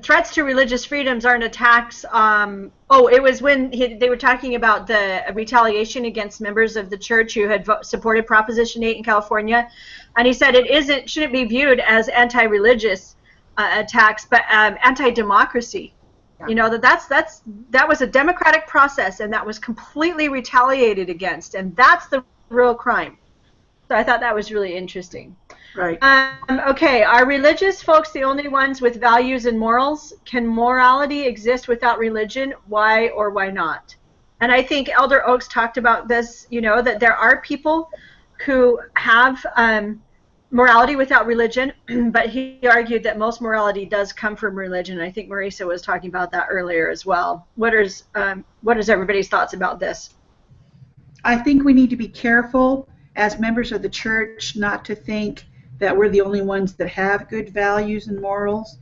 threats to religious freedoms aren't attacks? It was when they were talking about the retaliation against members of the church who had supported Proposition 8 in California, and he said shouldn't be viewed as anti-religious attacks, but anti-democracy. Yeah. That was a democratic process, and that was completely retaliated against, and that's the real crime. So I thought that was really interesting. Right. Okay, are religious folks the only ones with values and morals? Can morality exist without religion? Why or why not? And I think Elder Oaks talked about this, that there are people who have morality without religion, but he argued that most morality does come from religion. I think Marisa was talking about that earlier as well. What is everybody's thoughts about this? I think we need to be careful as members of the church not to think that we're the only ones that have good values and morals,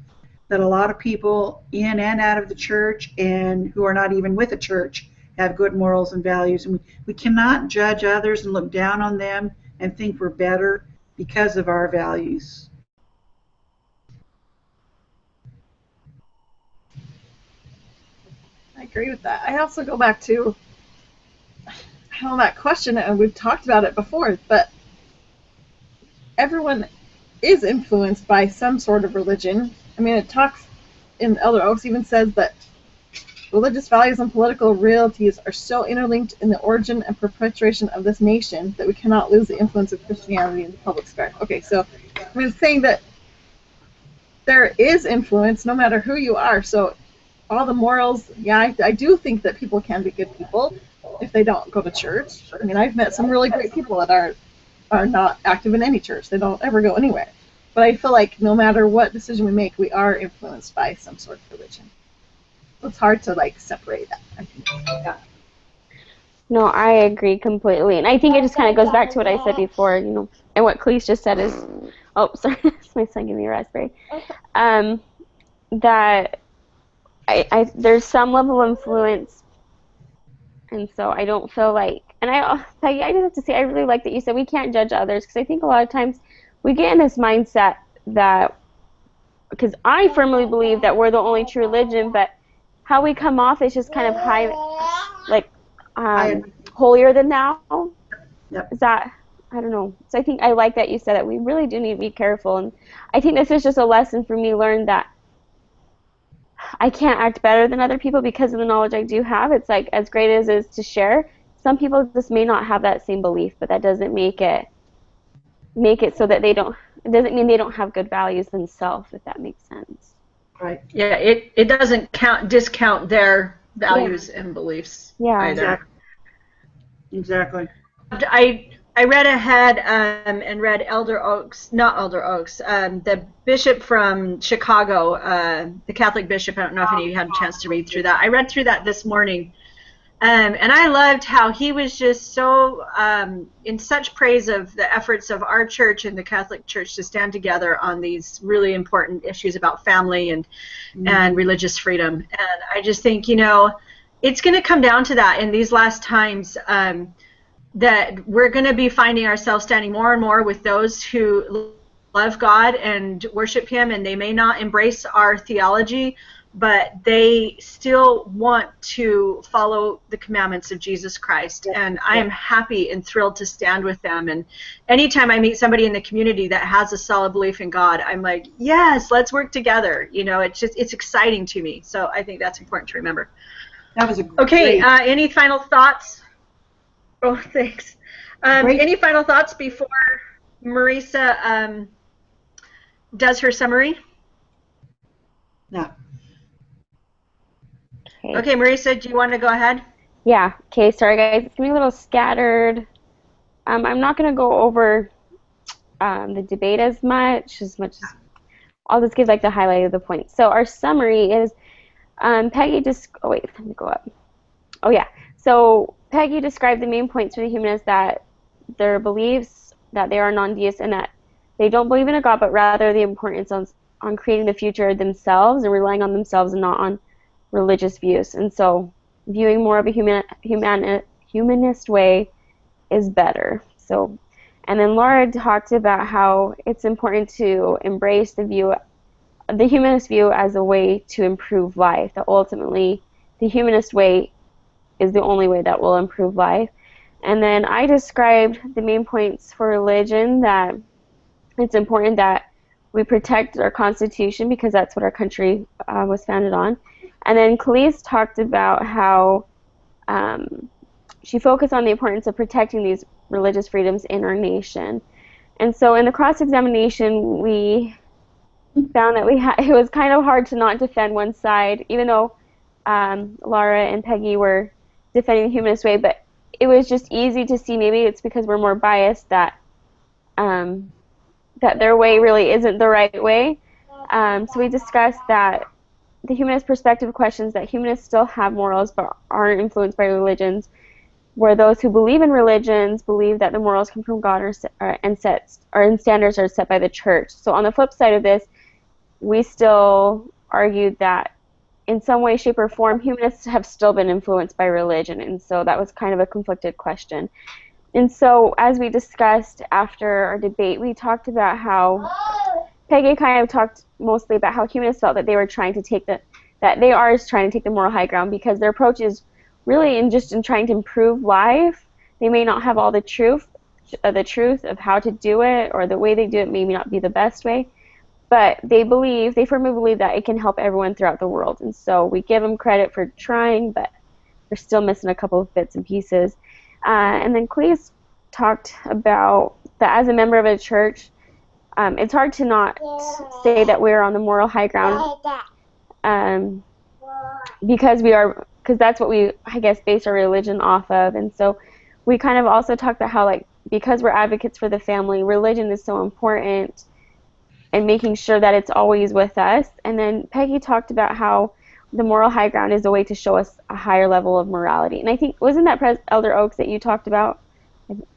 that a lot of people in and out of the church and who are not even with the church have good morals and values, and we cannot judge others and look down on them and think we're better because of our values. I agree with that. I also go back to that question, and we've talked about it before, but everyone is influenced by some sort of religion. I mean, it talks in Elder Oaks even says that religious values and political realities are so interlinked in the origin and perpetuation of this nation that we cannot lose the influence of Christianity in the public sphere. Okay, so I mean, it's saying that there is influence no matter who you are. So all the morals, yeah, I do think that people can be good people if they don't go to church. I mean, I've met some really great people that are not active in any church. They don't ever go anywhere. But I feel like no matter what decision we make, we are influenced by some sort of religion. It's hard to like separate that, I think. Yeah. No, I agree completely. And I think it just kind of goes back to what I said before, you know, and what Khalees just said is, oh, sorry, it's my son giving me a raspberry. That there's some level of influence, and so I don't feel like, and Peggy, I just have to say, I really like that you said we can't judge others, because I think a lot of times we get in this mindset that, because I firmly believe that we're the only true religion, but how we come off is just kind of high, like holier than thou. Yep. Is that, I don't know. So I think I like that you said that we really do need to be careful, and I think this is just a lesson for me, learned that I can't act better than other people because of the knowledge I do have. It's like, as great as it is to share, some people just may not have that same belief, but that doesn't make it so that they don't, it doesn't mean they don't have good values themselves, if that makes sense. Right. Yeah, it doesn't discount their values and beliefs either. Exactly. I read ahead and read the bishop from Chicago, the Catholic bishop. I don't know if any of you had a chance to read through that. I read through that this morning, and I loved how he was just so in such praise of the efforts of our church and the Catholic Church to stand together on these really important issues about family and religious freedom. And I just think, you know, it's going to come down to that in these last times. That we're going to be finding ourselves standing more and more with those who love God and worship Him, and they may not embrace our theology, but they still want to follow the commandments of Jesus Christ. And I am happy and thrilled to stand with them. And anytime I meet somebody in the community that has a solid belief in God, I'm like, yes, let's work together. You know, it's exciting to me. So I think that's important to remember. That was a great. Okay, any final thoughts? Oh, thanks. Any final thoughts before Marisa does her summary? No. Okay, Marisa, do you want to go ahead? Yeah. Okay, sorry guys. It's going to be a little scattered. I'm not going to go over the debate as much as I'll just give like the highlight of the points. So our summary is Peggy just, oh wait, let me go up. Oh yeah. So Peggy described the main points for the humanists, that their beliefs that they are non-deists and that they don't believe in a God, but rather the importance on creating the future themselves and relying on themselves and not on religious views. And so viewing more of a humanist way is better. So, and then Laura talked about how it's important to embrace the humanist view as a way to improve life, that ultimately the humanist way is the only way that will improve life. And then I described the main points for religion, that it's important that we protect our Constitution because that's what our country was founded on. And then Khalees talked about how she focused on the importance of protecting these religious freedoms in our nation. And so in the cross-examination, we found that it was kind of hard to not defend one side, even though Laura and Peggy were defending the humanist way, but it was just easy to see, maybe it's because we're more biased, that that their way really isn't the right way. So we discussed that the humanist perspective questions that humanists still have morals but aren't influenced by religions, where those who believe in religions believe that the morals come from God and standards are set by the church. So on the flip side of this, we still argued that in some way, shape, or form, humanists have still been influenced by religion, and so that was kind of a conflicted question. And so as we discussed after our debate, we talked about how Peggy kind of talked mostly about how humanists felt that they were trying to take the moral high ground, because their approach is really in trying to improve life. They may not have all the truth of how to do it, or the way they do it may not be the best way. But they firmly believe that it can help everyone throughout the world. And so we give them credit for trying, but we're still missing a couple of bits and pieces. And then Clee's talked about that as a member of a church, it's hard to not say that we're on the moral high ground, because that's what we, I guess, base our religion off of. And so we kind of also talked about how, like, because we're advocates for the family, religion is so important and making sure that it's always with us. And then Peggy talked about how the moral high ground is a way to show us a higher level of morality. And I think, wasn't that Elder Oaks that you talked about?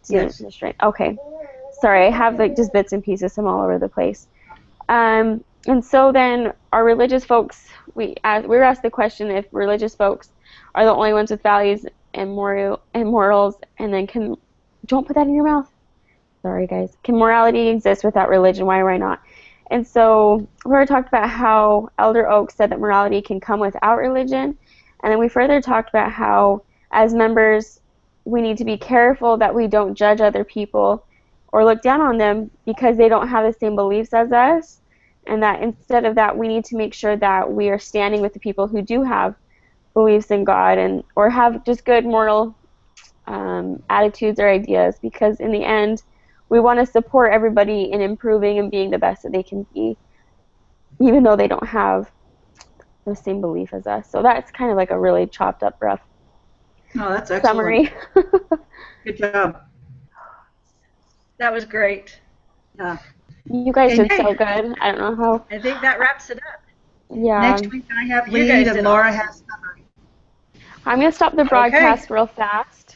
Yes. Right. Okay. Sorry, I have like just bits and pieces. I'm all over the place. And so then our religious folks, we were asked the question if religious folks are the only ones with values and morals, and then don't put that in your mouth. Sorry, guys. Can morality exist without religion? Why not? And so we talked about how Elder Oaks said that morality can come without religion. And then we further talked about how, as members, we need to be careful that we don't judge other people or look down on them because they don't have the same beliefs as us. And that instead of that, we need to make sure that we are standing with the people who do have beliefs in God or have just good moral attitudes or ideas, because in the end, we want to support everybody in improving and being the best that they can be, even though they don't have the same belief as us. So that's kind of like a really chopped up, rough that's excellent. summary. Good job. That was great. Yeah. You guys did so good. I don't know how. I think that wraps it up. Yeah. Next week I have lead and Laura has summary. I'm going to stop the broadcast real fast.